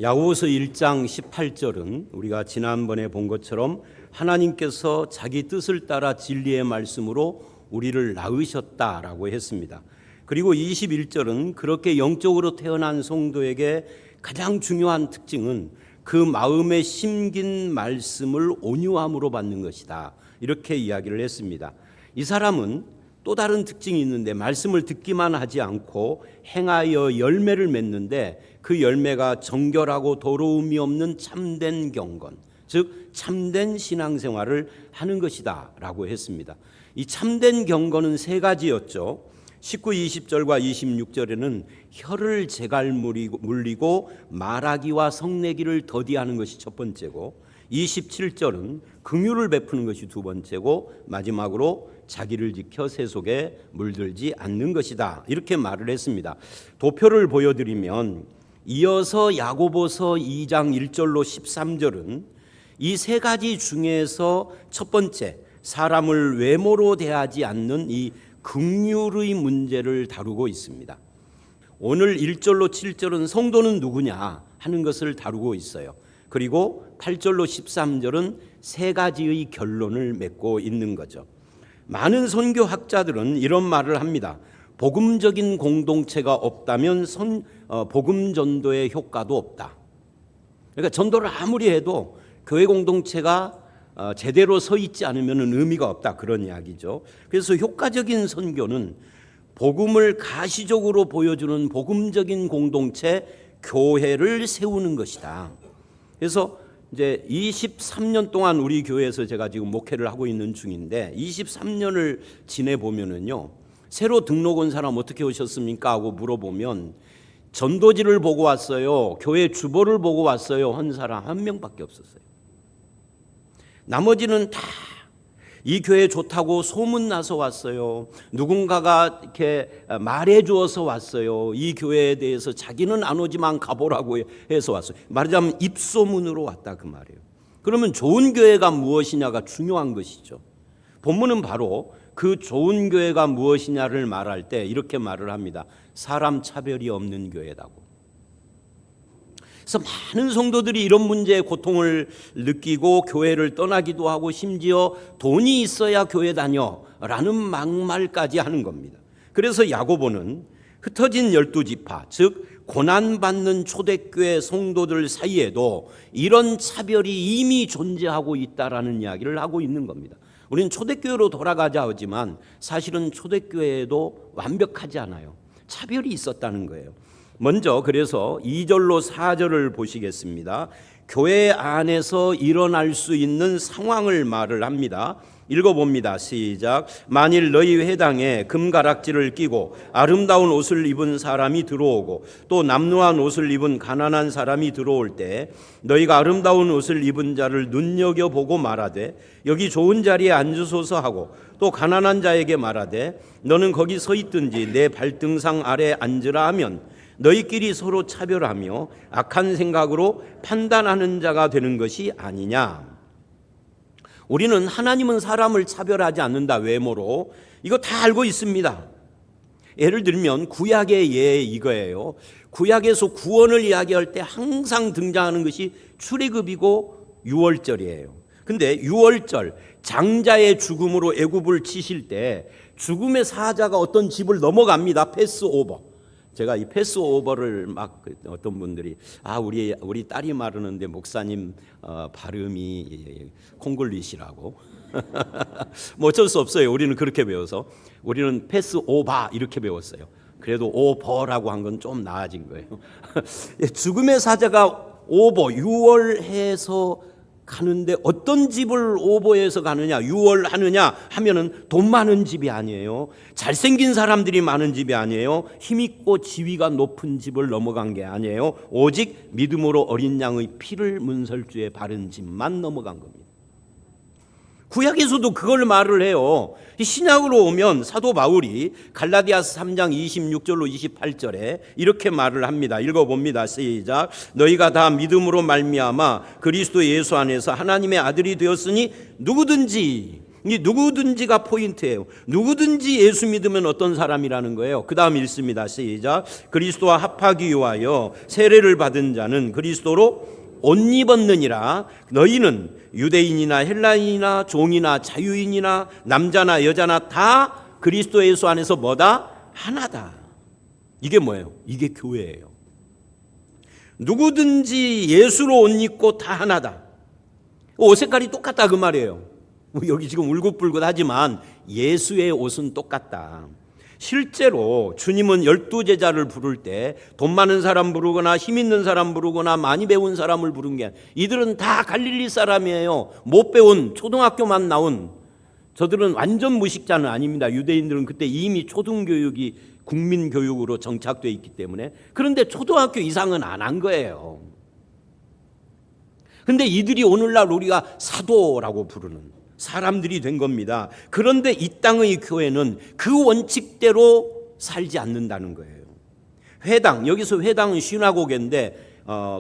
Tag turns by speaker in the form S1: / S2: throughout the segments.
S1: 야고보서 1장 18절은 우리가 지난번에 본 것처럼 하나님께서 자기 뜻을 따라 진리의 말씀으로 우리를 낳으셨다라고 했습니다. 그리고 21절은 그렇게 영적으로 태어난 성도에게 가장 중요한 특징은 그 마음에 심긴 말씀을 온유함으로 받는 것이다, 이렇게 이야기를 했습니다. 이 사람은 또 다른 특징이 있는데 말씀을 듣기만 하지 않고 행하여 열매를 맺는데 그 열매가 정결하고 더러움이 없는 참된 경건, 즉 참된 신앙생활을 하는 것이다 라고 했습니다. 이 참된 경건은 세 가지였죠. 19, 20절과 26절에는 혀를 제갈 물리고 말하기와 성내기를 더디하는 것이 첫 번째고, 27절은 긍휼을 베푸는 것이 두 번째고, 마지막으로 자기를 지켜 세속에 물들지 않는 것이다, 이렇게 말을 했습니다. 도표를 보여드리면 이어서 야고보서 2장 1절로 13절은 이 세 가지 중에서 첫 번째, 사람을 외모로 대하지 않는 이 긍휼의 문제를 다루고 있습니다. 오늘 1절로 7절은 성도는 누구냐 하는 것을 다루고 있어요. 그리고 8절로 13절은 세 가지의 결론을 맺고 있는 거죠. 많은 선교학자들은 이런 말을 합니다. 복음적인 공동체가 없다면 복음 전도의 효과도 없다. 그러니까 전도를 아무리 해도 교회 공동체가 제대로 서 있지 않으면 의미가 없다, 그런 이야기죠. 그래서 효과적인 선교는 복음을 가시적으로 보여주는 복음적인 공동체, 교회를 세우는 것이다. 그래서 이제 23년 동안 우리 교회에서 제가 지금 목회를 하고 있는 중인데 23년을 지내보면은요, 새로 등록 온 사람 어떻게 오셨습니까 하고 물어보면 전도지를 보고 왔어요, 교회 주보를 보고 왔어요 한 사람 한 명밖에 없었어요. 나머지는 다 이 교회 좋다고 소문나서 왔어요. 누군가가 이렇게 말해 주어서 왔어요. 이 교회에 대해서 자기는 안 오지만 가보라고 해서 왔어요. 말하자면 입소문으로 왔다, 그 말이에요. 그러면 좋은 교회가 무엇이냐가 중요한 것이죠. 본문은 바로 그 좋은 교회가 무엇이냐를 말할 때 이렇게 말을 합니다. 사람 차별이 없는 교회다고. 그래서 많은 성도들이 이런 문제에 고통을 느끼고 교회를 떠나기도 하고 심지어 돈이 있어야 교회 다녀라는 막말까지 하는 겁니다. 그래서 야고보는 흩어진 12지파, 즉 고난받는 초대교회 성도들 사이에도 이런 차별이 이미 존재하고 있다라는 이야기를 하고 있는 겁니다. 우리는 초대교회로 돌아가자 하지만 사실은 초대교회에도 완벽하지 않아요. 차별이 있었다는 거예요. 먼저 그래서 2절로 4절을 보시겠습니다. 교회 안에서 일어날 수 있는 상황을 말을 합니다. 읽어봅니다. 시작. 만일 너희 회당에 금가락지를 끼고 아름다운 옷을 입은 사람이 들어오고 또 남루한 옷을 입은 가난한 사람이 들어올 때 너희가 아름다운 옷을 입은 자를 눈여겨보고 말하되 여기 좋은 자리에 앉으소서 하고 또 가난한 자에게 말하되 너는 거기 서 있든지 내 발등상 아래 앉으라 하면 너희끼리 서로 차별하며 악한 생각으로 판단하는 자가 되는 것이 아니냐. 우리는 하나님은 사람을 차별하지 않는다, 외모로. 이거 다 알고 있습니다. 예를 들면 구약의 예 이거예요. 구약에서 구원을 이야기할 때 항상 등장하는 것이 출애굽이고 유월절이에요. 근데 유월절, 장자의 죽음으로 애굽을 치실 때 죽음의 사자가 어떤 집을 넘어갑니다. 패스오버. 제가 이 패스오버를 막 어떤 분들이 우리 딸이 말하는데 목사님 발음이 콩글리시라고 뭐 어쩔 수 없어요. 우리는 그렇게 배워서 우리는 패스오바 이렇게 배웠어요. 그래도 오버라고 한 건 좀 나아진 거예요. 죽음의 사자가 오버 유월해서 가는데 어떤 집을 오버해서 가느냐, 유월하느냐 하면은 돈 많은 집이 아니에요. 잘생긴 사람들이 많은 집이 아니에요. 힘있고 지위가 높은 집을 넘어간 게 아니에요. 오직 믿음으로 어린 양의 피를 문설주에 바른 집만 넘어간 겁니다. 구약에서도 그걸 말을 해요. 신약으로 오면 사도 바울이 갈라디아서 3장 26절로 28절에 이렇게 말을 합니다. 읽어봅니다. 시작. 너희가 다 믿음으로 말미암아 그리스도 예수 안에서 하나님의 아들이 되었으니 누구든지 이 누구든지가 포인트예요. 누구든지 예수 믿으면 어떤 사람이라는 거예요. 그 다음 읽습니다. 시작. 그리스도와 합하기 위하여 세례를 받은 자는 그리스도로 옷 입었느니라. 너희는 유대인이나 헬라인이나 종이나 자유인이나 남자나 여자나 다 그리스도 예수 안에서 뭐다? 하나다. 이게 뭐예요? 이게 교회예요. 누구든지 예수로 옷 입고 다 하나다. 옷 색깔이 똑같다 그 말이에요. 여기 지금 울긋불긋하지만 예수의 옷은 똑같다. 실제로 주님은 12제자를 부를 때 돈 많은 사람 부르거나 힘 있는 사람 부르거나 많이 배운 사람을 부른 게 아니라 이들은 다 갈릴리 사람이에요. 못 배운 초등학교만 나온, 저들은 완전 무식자는 아닙니다. 유대인들은 그때 이미 초등교육이 국민교육으로 정착되어 있기 때문에. 그런데 초등학교 이상은 안 한 거예요. 그런데 이들이 오늘날 우리가 사도라고 부르는 사람들이 된 겁니다. 그런데 이 땅의 교회는 그 원칙대로 살지 않는다는 거예요. 회당, 여기서 회당은 시나고게인데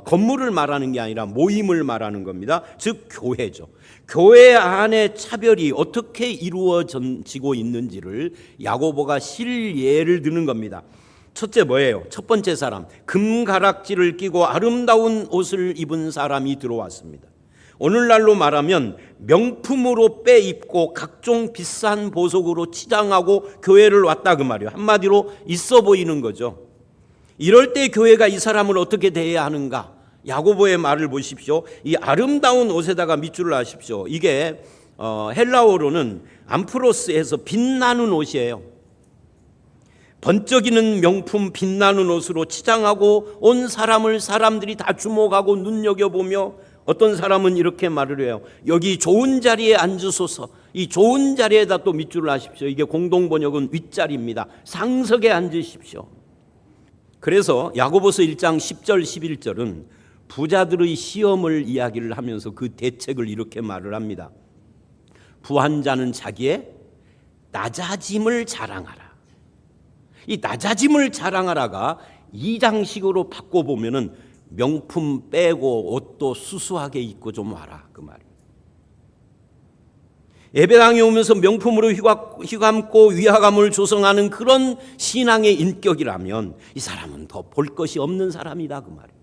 S1: 건물을 말하는 게 아니라 모임을 말하는 겁니다. 즉 교회죠. 교회 안에 차별이 어떻게 이루어지고 있는지를 야고보가 실예를 드는 겁니다. 첫째 뭐예요? 첫 번째 사람, 금가락지를 끼고 아름다운 옷을 입은 사람이 들어왔습니다. 오늘날로 말하면 명품으로 빼입고 각종 비싼 보석으로 치장하고 교회를 왔다 그 말이에요. 한마디로 있어 보이는 거죠. 이럴 때 교회가 이 사람을 어떻게 대해야 하는가? 야고보의 말을 보십시오. 이 아름다운 옷에다가 밑줄을 하십시오. 이게 헬라어로는 암프로스에서 빛나는 옷이에요. 번쩍이는 명품 빛나는 옷으로 치장하고 온 사람들이 다 주목하고 눈여겨보며 어떤 사람은 이렇게 말을 해요. 여기 좋은 자리에 앉으소서. 이 좋은 자리에다 또 밑줄을 하십시오. 이게 공동번역은 윗자리입니다. 상석에 앉으십시오. 그래서 야고보서 1장 10절 11절은 부자들의 시험을 이야기를 하면서 그 대책을 이렇게 말을 합니다. 부한 자는 자기의 낮아짐을 자랑하라. 이 낮아짐을 자랑하라가 이 장식으로 바꿔보면은 명품 빼고 옷도 수수하게 입고 좀 와라 그 말이에요. 예배당에 오면서 명품으로 휘감고 위화감을 조성하는 그런 신앙의 인격이라면 이 사람은 더 볼 것이 없는 사람이다 그 말이에요.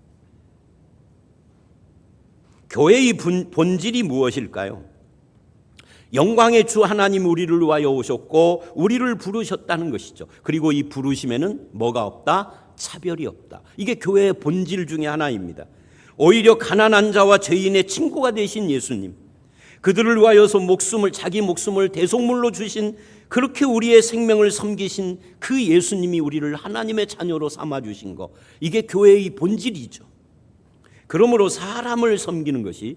S1: 교회의 본질이 무엇일까요? 영광의 주 하나님 우리를 위하여 오셨고 우리를 부르셨다는 것이죠. 그리고 이 부르심에는 뭐가 없다? 차별이 없다. 이게 교회의 본질 중에 하나입니다. 오히려 가난한 자와 죄인의 친구가 되신 예수님, 그들을 위하여서 자기 목숨을 대속물로 주신, 그렇게 우리의 생명을 섬기신 그 예수님이 우리를 하나님의 자녀로 삼아주신 것, 이게 교회의 본질이죠. 그러므로 사람을 섬기는 것이,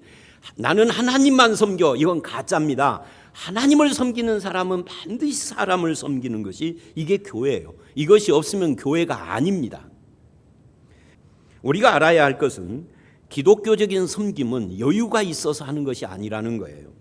S1: 나는 하나님만 섬겨, 이건 가짜입니다. 하나님을 섬기는 사람은 반드시 사람을 섬기는 것이 이게 교회예요. 이것이 없으면 교회가 아닙니다. 우리가 알아야 할 것은 기독교적인 섬김은 여유가 있어서 하는 것이 아니라는 거예요.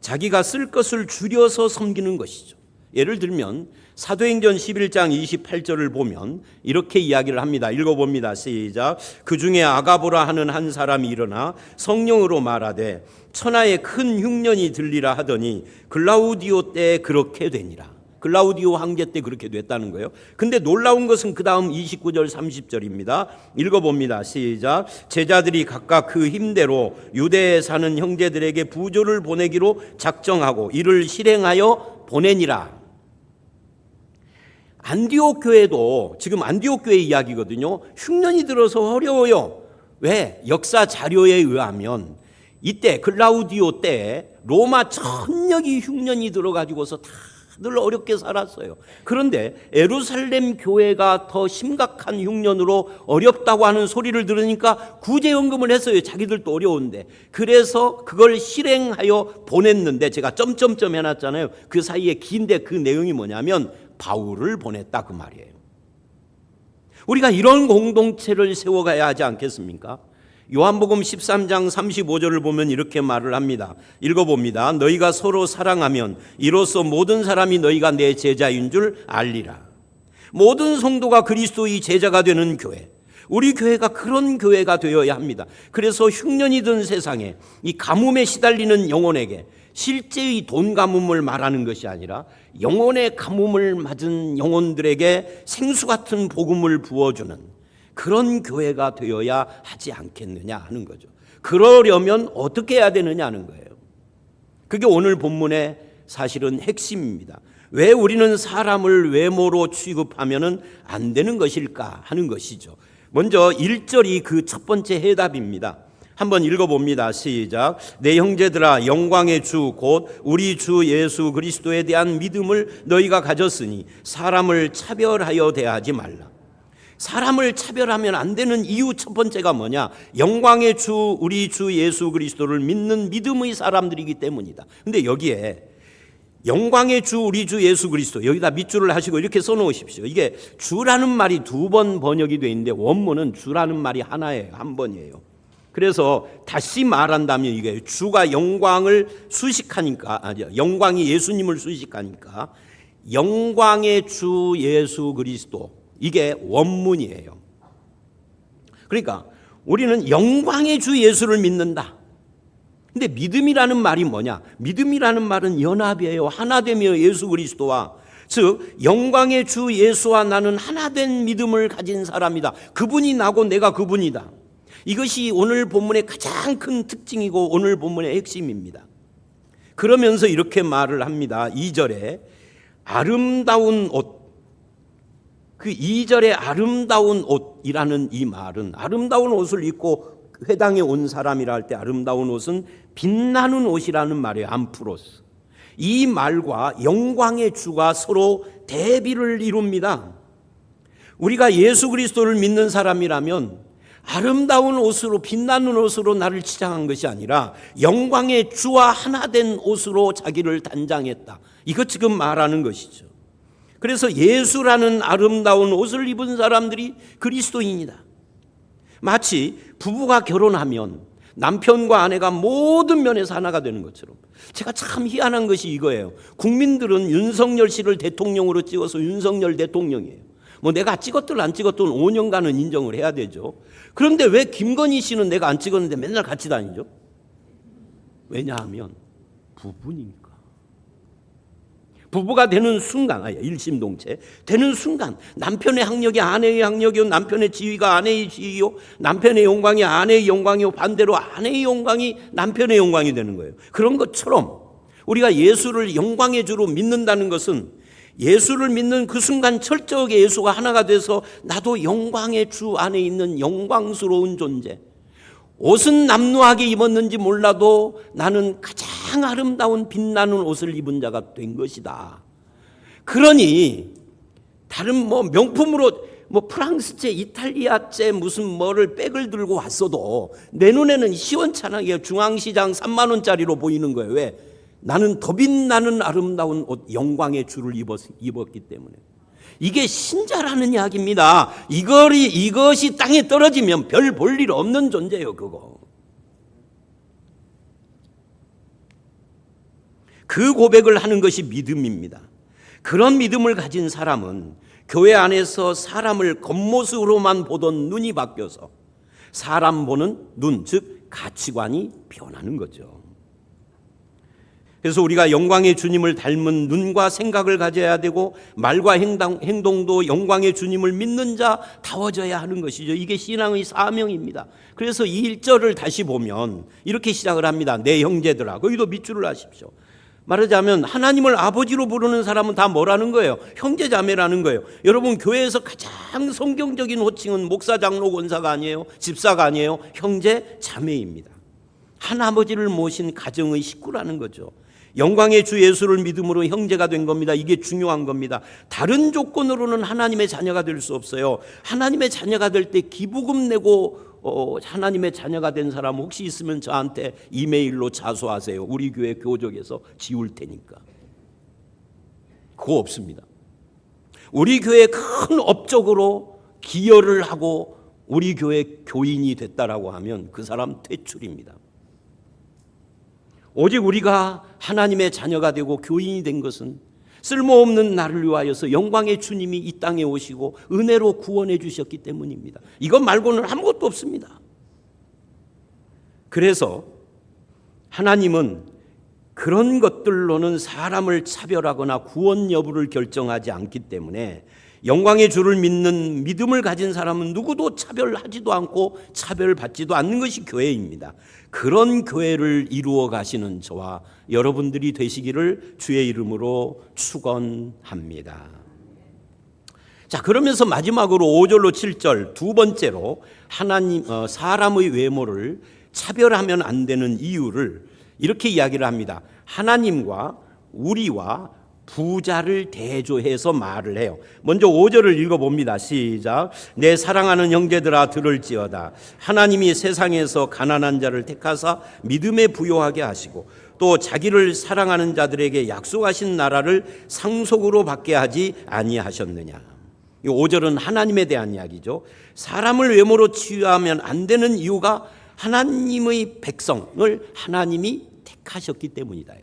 S1: 자기가 쓸 것을 줄여서 섬기는 것이죠. 예를 들면 사도행전 11장 28절을 보면 이렇게 이야기를 합니다. 읽어봅니다. 시작. 그 중에 아가보라 하는 한 사람이 일어나 성령으로 말하되 천하에 큰 흉년이 들리라 하더니 글라우디오 때에 그렇게 되니라. 글라우디오 황제 때 그렇게 됐다는 거예요. 근데 놀라운 것은 그 다음 29절 30절입니다. 읽어봅니다. 시작. 제자들이 각각 그 힘대로 유대에 사는 형제들에게 부조를 보내기로 작정하고 이를 실행하여 보내니라. 안디옥 교회도 지금 안디옥 교회 이야기거든요. 흉년이 들어서 어려워요. 왜? 역사 자료에 의하면 이때 글라우디오 때 로마 전역이 흉년이 들어가지고서 다들 어렵게 살았어요. 그런데 예루살렘 교회가 더 심각한 흉년으로 어렵다고 하는 소리를 들으니까 구제연금을 했어요. 자기들도 어려운데. 그래서 그걸 실행하여 보냈는데 제가 점점점 해놨잖아요. 그 사이에 긴데 그 내용이 뭐냐면 바울을 보냈다 그 말이에요. 우리가 이런 공동체를 세워가야 하지 않겠습니까? 요한복음 13장 35절을 보면 이렇게 말을 합니다. 읽어봅니다. 너희가 서로 사랑하면 이로써 모든 사람이 너희가 내 제자인 줄 알리라. 모든 성도가 그리스도의 제자가 되는 교회, 우리 교회가 그런 교회가 되어야 합니다. 그래서 흉년이 든 세상에 이 가뭄에 시달리는 영혼에게 실제의 돈 가뭄을 말하는 것이 아니라 영혼의 가뭄을 맞은 영혼들에게 생수 같은 복음을 부어주는 그런 교회가 되어야 하지 않겠느냐 하는 거죠. 그러려면 어떻게 해야 되느냐 하는 거예요. 그게 오늘 본문의 사실은 핵심입니다. 왜 우리는 사람을 외모로 취급하면 안 되는 것일까 하는 것이죠. 먼저 1절이 그 첫 번째 해답입니다. 한번 읽어봅니다. 시작. 내 형제들아, 영광의 주 곧 우리 주 예수 그리스도에 대한 믿음을 너희가 가졌으니 사람을 차별하여 대하지 말라. 사람을 차별하면 안 되는 이유 첫 번째가 뭐냐? 영광의 주 우리 주 예수 그리스도를 믿는 믿음의 사람들이기 때문이다. 근데 여기에 영광의 주 우리 주 예수 그리스도, 여기다 밑줄을 하시고 이렇게 써놓으십시오. 이게 주라는 말이 두 번 번역이 되어 있는데 원문은 주라는 말이 하나예요. 한 번이에요. 그래서 다시 말한다면 이게 주가 영광을 수식하니까, 영광이 예수님을 수식하니까 영광의 주 예수 그리스도, 이게 원문이에요. 그러니까 우리는 영광의 주 예수를 믿는다. 근데 믿음이라는 말이 뭐냐? 믿음이라는 말은 연합이에요. 하나되며 예수 그리스도와, 즉 영광의 주 예수와 나는 하나된 믿음을 가진 사람이다. 그분이 나고 내가 그분이다. 이것이 오늘 본문의 가장 큰 특징이고 오늘 본문의 핵심입니다. 그러면서 이렇게 말을 합니다. 2절에 아름다운 옷, 그 2절에 아름다운 옷이라는 이 말은, 아름다운 옷을 입고 회당에 온 사람이라 할 때 아름다운 옷은 빛나는 옷이라는 말이에요. 암프로스. 이 말과 영광의 주가 서로 대비를 이룹니다. 우리가 예수 그리스도를 믿는 사람이라면 아름다운 옷으로, 빛나는 옷으로 나를 치장한 것이 아니라 영광의 주와 하나된 옷으로 자기를 단장했다. 이것 지금 말하는 것이죠. 그래서 예수라는 아름다운 옷을 입은 사람들이 그리스도인이다. 마치 부부가 결혼하면 남편과 아내가 모든 면에서 하나가 되는 것처럼. 제가 참 희한한 것이 이거예요. 국민들은 윤석열 씨를 대통령으로 찍어서 윤석열 대통령이에요. 뭐 내가 찍었든 안 찍었든 5년간은 인정을 해야 되죠. 그런데 왜 김건희 씨는 내가 안 찍었는데 맨날 같이 다니죠? 왜냐하면 부부니까. 부부가 되는 순간, 일심동체 되는 순간 남편의 학력이 아내의 학력이요, 남편의 지위가 아내의 지위요, 남편의 영광이 아내의 영광이요, 반대로 아내의 영광이 남편의 영광이 되는 거예요. 그런 것처럼 우리가 예수를 영광의 주로 믿는다는 것은 예수를 믿는 그 순간 철저하게 예수가 하나가 돼서 나도 영광의 주 안에 있는 영광스러운 존재, 옷은 남루하게 입었는지 몰라도 나는 가장 아름다운 빛나는 옷을 입은 자가 된 것이다. 그러니 다른 명품으로 프랑스제, 이탈리아제 무슨 뭐를 백을 들고 왔어도 내 눈에는 시원찮게 중앙시장 3만 원짜리로 보이는 거예요. 왜? 나는 더 빛나는 아름다운 옷, 영광의 주를 입었기 때문에. 이게 신자라는 이야기입니다. 이것이 땅에 떨어지면 별 볼 일 없는 존재예요. 그거. 그 고백을 하는 것이 믿음입니다. 그런 믿음을 가진 사람은 교회 안에서 사람을 겉모습으로만 보던 눈이 바뀌어서 사람 보는 눈, 즉 가치관이 변하는 거죠. 그래서 우리가 영광의 주님을 닮은 눈과 생각을 가져야 되고 말과 행동도 영광의 주님을 믿는 자다워져야 하는 것이죠. 이게 신앙의 사명입니다. 그래서 이 1절을 다시 보면 이렇게 시작을 합니다. 내 형제들아. 거기도 밑줄을 하십시오. 말하자면 하나님을 아버지로 부르는 사람은 다 뭐라는 거예요? 형제자매라는 거예요. 여러분, 교회에서 가장 성경적인 호칭은 목사, 장로, 권사가 아니에요. 집사가 아니에요. 형제자매입니다. 한 아버지를 모신 가정의 식구라는 거죠. 영광의 주 예수를 믿음으로 형제가 된 겁니다. 이게 중요한 겁니다. 다른 조건으로는 하나님의 자녀가 될 수 없어요. 하나님의 자녀가 될 때 기부금 내고 하나님의 자녀가 된 사람 혹시 있으면 저한테 이메일로 자수하세요. 우리 교회 교적에서 지울 테니까. 그거 없습니다. 우리 교회 큰 업적으로 기여를 하고 우리 교회 교인이 됐다라고 하면 그 사람 퇴출입니다. 오직 우리가 하나님의 자녀가 되고 교인이 된 것은 쓸모없는 나를 위하여서 영광의 주님이 이 땅에 오시고 은혜로 구원해 주셨기 때문입니다. 이것 말고는 아무것도 없습니다. 그래서 하나님은 그런 것들로는 사람을 차별하거나 구원 여부를 결정하지 않기 때문에 영광의 주를 믿는 믿음을 가진 사람은 누구도 차별하지도 않고 차별받지도 않는 것이 교회입니다. 그런 교회를 이루어 가시는 저와 여러분들이 되시기를 주의 이름으로 축원합니다. 자, 그러면서 마지막으로 5절로 7절 두 번째로 사람의 외모를 차별하면 안 되는 이유를 이렇게 이야기를 합니다. 하나님과 우리와 부자를 대조해서 말을 해요. 먼저 5절을 읽어봅니다. 시작. 내 사랑하는 형제들아 들을지어다. 하나님이 세상에서 가난한 자를 택하사 믿음에 부요하게 하시고 또 자기를 사랑하는 자들에게 약속하신 나라를 상속으로 받게 하지 아니하셨느냐. 이 5절은 하나님에 대한 이야기죠. 사람을 외모로 치유하면 안 되는 이유가 하나님의 백성을 하나님이 택하셨기 때문이다.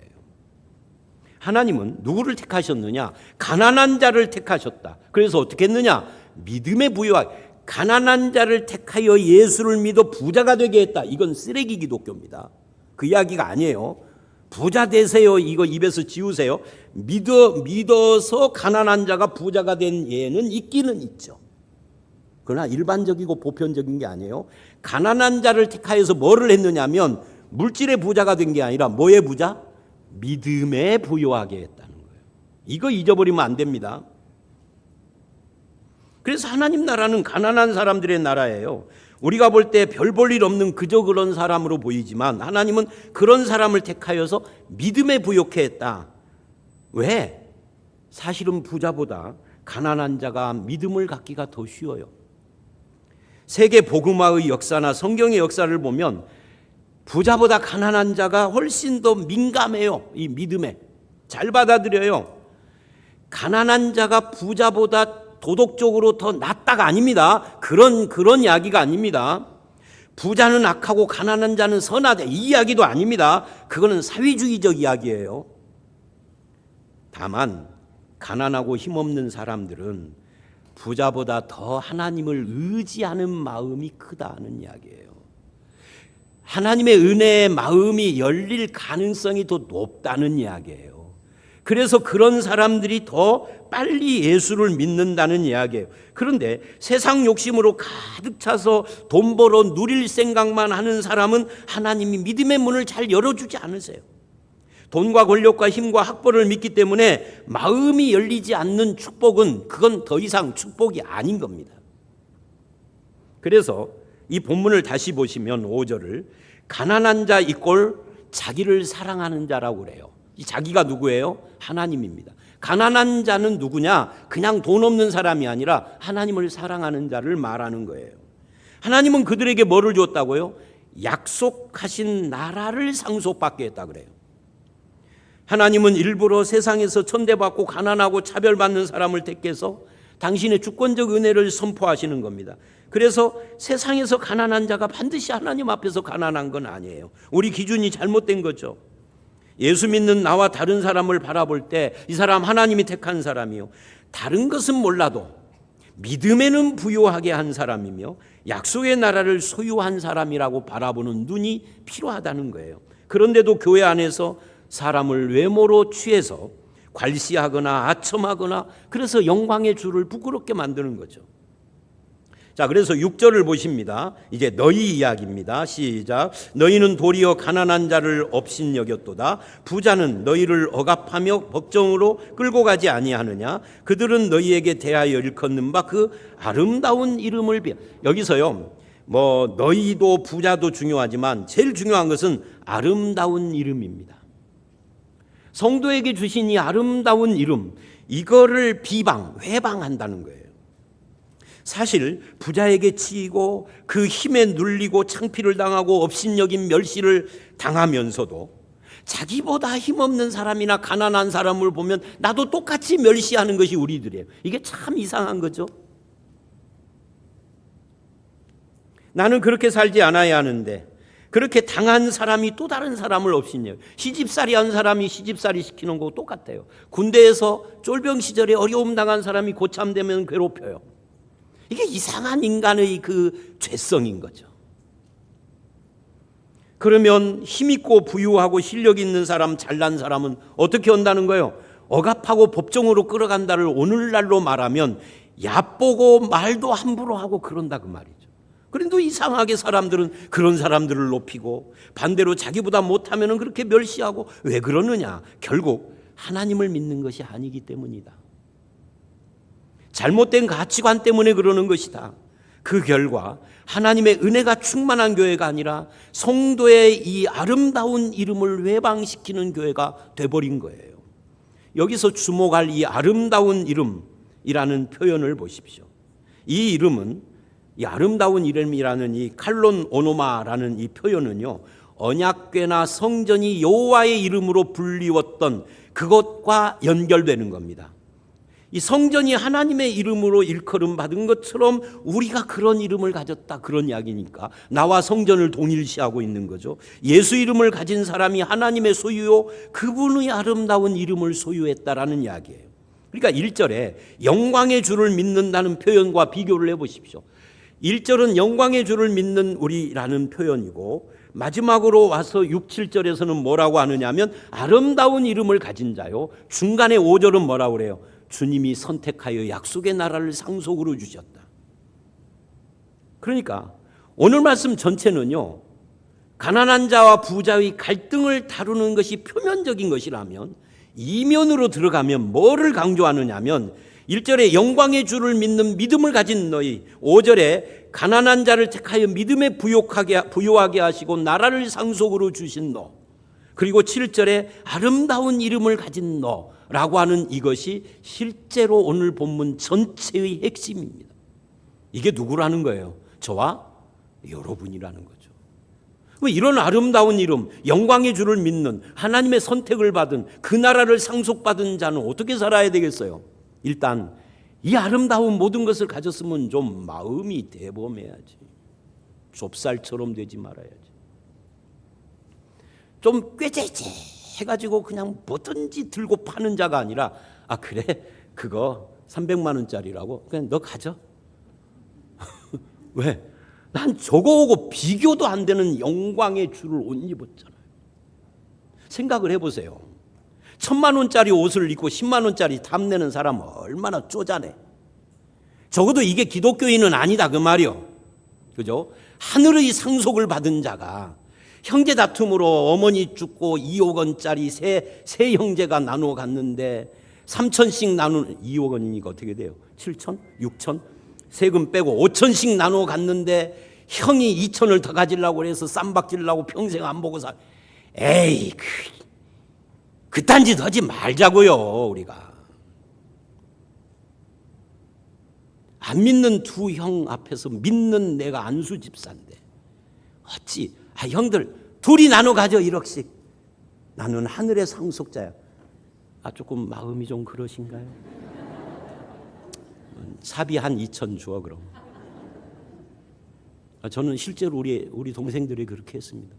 S1: 하나님은 누구를 택하셨느냐? 가난한 자를 택하셨다. 그래서 어떻게 했느냐? 믿음에 부여하게. 가난한 자를 택하여 예수를 믿어 부자가 되게 했다. 이건 쓰레기 기독교입니다. 그 이야기가 아니에요. 부자 되세요. 이거 입에서 지우세요. 믿어서 가난한 자가 부자가 된 예는 있기는 있죠. 그러나 일반적이고 보편적인 게 아니에요. 가난한 자를 택하여서 뭐를 했느냐면 물질의 부자가 된 게 아니라 뭐의 부자? 믿음에 부여하게 했다는 거예요. 이거 잊어버리면 안 됩니다. 그래서 하나님 나라는 가난한 사람들의 나라예요. 우리가 볼 때 별 볼 일 없는 그저 그런 사람으로 보이지만 하나님은 그런 사람을 택하여서 믿음에 부여케 했다. 왜? 사실은 부자보다 가난한 자가 믿음을 갖기가 더 쉬워요. 세계 복음화의 역사나 성경의 역사를 보면 부자보다 가난한 자가 훨씬 더 민감해요. 이 믿음에 잘 받아들여요. 가난한 자가 부자보다 도덕적으로 더 낫다가 아닙니다. 그런 이야기가 아닙니다. 부자는 악하고 가난한 자는 선하다 이 이야기도 아닙니다. 그거는 사회주의적 이야기예요. 다만 가난하고 힘없는 사람들은 부자보다 더 하나님을 의지하는 마음이 크다는 이야기예요. 하나님의 은혜의 마음이 열릴 가능성이 더 높다는 이야기예요. 그래서 그런 사람들이 더 빨리 예수를 믿는다는 이야기예요. 그런데 세상 욕심으로 가득 차서 돈 벌어 누릴 생각만 하는 사람은 하나님이 믿음의 문을 잘 열어주지 않으세요. 돈과 권력과 힘과 학벌을 믿기 때문에 마음이 열리지 않는 축복은 그건 더 이상 축복이 아닌 겁니다. 그래서 이 본문을 다시 보시면 5절을 가난한 자 이꼴 자기를 사랑하는 자라고 그래요. 이 자기가 누구예요? 하나님입니다. 가난한 자는 누구냐? 그냥 돈 없는 사람이 아니라 하나님을 사랑하는 자를 말하는 거예요. 하나님은 그들에게 뭐를 줬다고요? 약속하신 나라를 상속받게 했다 그래요. 하나님은 일부러 세상에서 천대받고 가난하고 차별받는 사람을 택해서 당신의 주권적 은혜를 선포하시는 겁니다. 그래서 세상에서 가난한 자가 반드시 하나님 앞에서 가난한 건 아니에요. 우리 기준이 잘못된 거죠. 예수 믿는 나와 다른 사람을 바라볼 때 이 사람 하나님이 택한 사람이요. 다른 것은 몰라도 믿음에는 부요하게 한 사람이며 약속의 나라를 소유한 사람이라고 바라보는 눈이 필요하다는 거예요. 그런데도 교회 안에서 사람을 외모로 취해서 괄시하거나 아첨하거나 그래서 영광의 주를 부끄럽게 만드는 거죠. 자, 그래서 6절을 보십니다. 이제 너희 이야기입니다. 시작. 너희는 도리어 가난한 자를 업신여겼도다. 부자는 너희를 억압하며 법정으로 끌고 가지 아니하느냐. 그들은 너희에게 대하여 일컫는 바 그 아름다운 이름을 비하. 여기서요. 너희도 부자도 중요하지만 제일 중요한 것은 아름다운 이름입니다. 성도에게 주신 이 아름다운 이름, 이거를 회방한다는 거예요. 사실 부자에게 치이고 그 힘에 눌리고 창피를 당하고 업신여긴 멸시를 당하면서도 자기보다 힘없는 사람이나 가난한 사람을 보면 나도 똑같이 멸시하는 것이 우리들이에요. 이게 참 이상한 거죠. 나는 그렇게 살지 않아야 하는데 그렇게 당한 사람이 또 다른 사람을 업신여겨. 시집살이 한 사람이 시집살이 시키는 거고 똑같아요. 군대에서 쫄병 시절에 어려움 당한 사람이 고참되면 괴롭혀요. 이게 이상한 인간의 그 죄성인 거죠. 그러면 힘있고 부유하고 실력 있는 사람, 잘난 사람은 어떻게 한다는 거예요? 억압하고 법정으로 끌어간다를 오늘날로 말하면 얕보고 말도 함부로 하고 그런다 그 말이죠. 그런데 이상하게 사람들은 그런 사람들을 높이고 반대로 자기보다 못하면 그렇게 멸시하고 왜 그러느냐? 결국 하나님을 믿는 것이 아니기 때문이다. 잘못된 가치관 때문에 그러는 것이다. 그 결과 하나님의 은혜가 충만한 교회가 아니라 성도의 이 아름다운 이름을 회방시키는 교회가 돼버린 거예요. 여기서 주목할 이 아름다운 이름이라는 표현을 보십시오. 이 이름은, 이 아름다운 이름이라는 이 칼론 오노마라는 이 표현은요, 언약궤나 성전이 여호와의 이름으로 불리웠던 그것과 연결되는 겁니다. 이 성전이 하나님의 이름으로 일컬음 받은 것처럼 우리가 그런 이름을 가졌다, 그런 이야기니까 나와 성전을 동일시하고 있는 거죠. 예수 이름을 가진 사람이 하나님의 소유요, 그분의 아름다운 이름을 소유했다라는 이야기예요. 그러니까 1절에 영광의 주를 믿는다는 표현과 비교를 해보십시오. 1절은 영광의 주를 믿는 우리라는 표현이고 마지막으로 와서 6, 7절에서는 뭐라고 하느냐 하면 아름다운 이름을 가진 자요. 중간에 5절은 뭐라고 그래요? 주님이 선택하여 약속의 나라를 상속으로 주셨다. 그러니까 오늘 말씀 전체는요, 가난한 자와 부자의 갈등을 다루는 것이 표면적인 것이라면 이면으로 들어가면 뭐를 강조하느냐 하면 1절에 영광의 주를 믿는 믿음을 가진 너희, 5절에 가난한 자를 택하여 믿음에 부요하게 하시고 나라를 상속으로 주신 너, 그리고 7절에 아름다운 이름을 가진 너라고 하는 이것이 실제로 오늘 본문 전체의 핵심입니다. 이게 누구라는 거예요? 저와 여러분이라는 거죠. 이런 아름다운 이름, 영광의 주를 믿는 하나님의 선택을 받은 그 나라를 상속받은 자는 어떻게 살아야 되겠어요? 일단 이 아름다운 모든 것을 가졌으면 좀 마음이 대범해야지. 좁쌀처럼 되지 말아야지. 좀 꾀재재 해가지고 그냥 뭐든지 들고 파는 자가 아니라, 아 그래 그거 300만 원짜리라고 그냥 너 가져. 왜? 난 저거하고 비교도 안 되는 영광의 주를 옷 입었잖아요. 생각을 해보세요. 1000만 원짜리 옷을 입고 10만 원짜리 탐내는 사람은 얼마나 쪼잔해. 적어도 이게 기독교인은 아니다 그 말이요. 그죠? 하늘의 상속을 받은 자가 형제 다툼으로 어머니 죽고 2억 원짜리 세 형제가 나누어 갔는데 3천씩 나누는 2억 원이니까 어떻게 돼요? 7천? 6천? 세금 빼고 5천씩 나누어 갔는데 형이 2천을 더 가지려고 해서 쌈박질라고 평생 안 보고 살. 에이 그딴 짓 하지 말자고요. 우리가 안 믿는 두 형 앞에서 믿는 내가 안수 집사인데 어찌 형들 둘이 나눠 가져 1억씩. 나는 하늘의 상속자야. 조금 마음이 좀 그러신가요? 사비 한 2천 주어 그럼. 저는 실제로 우리 동생들이 그렇게 했습니다.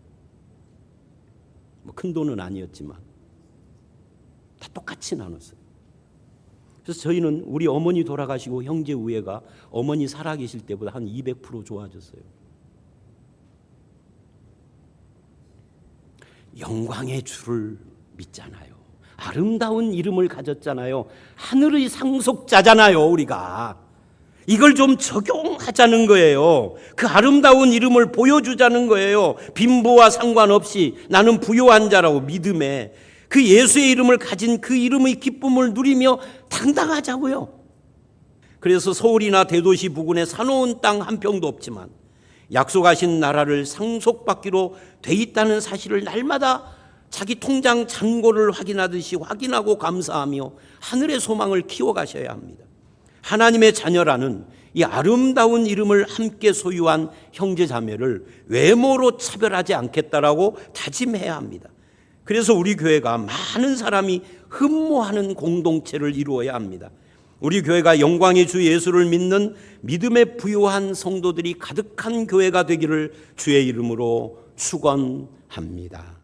S1: 뭐 큰 돈은 아니었지만 다 똑같이 나눴어요. 그래서 저희는 우리 어머니 돌아가시고 형제 우애가 어머니 살아계실 때보다 한 200% 좋아졌어요. 영광의 주를 믿잖아요. 아름다운 이름을 가졌잖아요. 하늘의 상속자잖아요. 우리가 이걸 좀 적용하자는 거예요. 그 아름다운 이름을 보여주자는 거예요. 빈부와 상관없이 나는 부요한 자라고 믿음에 그 예수의 이름을 가진 그 이름의 기쁨을 누리며 당당하자고요. 그래서 서울이나 대도시 부근에 사놓은 땅 한 평도 없지만 약속하신 나라를 상속받기로 돼 있다는 사실을 날마다 자기 통장 잔고를 확인하듯이 확인하고 감사하며 하늘의 소망을 키워가셔야 합니다. 하나님의 자녀라는 이 아름다운 이름을 함께 소유한 형제 자매를 외모로 차별하지 않겠다라고 다짐해야 합니다. 그래서 우리 교회가 많은 사람이 흠모하는 공동체를 이루어야 합니다. 우리 교회가 영광의 주 예수를 믿는 믿음에 부요한 성도들이 가득한 교회가 되기를 주의 이름으로 축원합니다.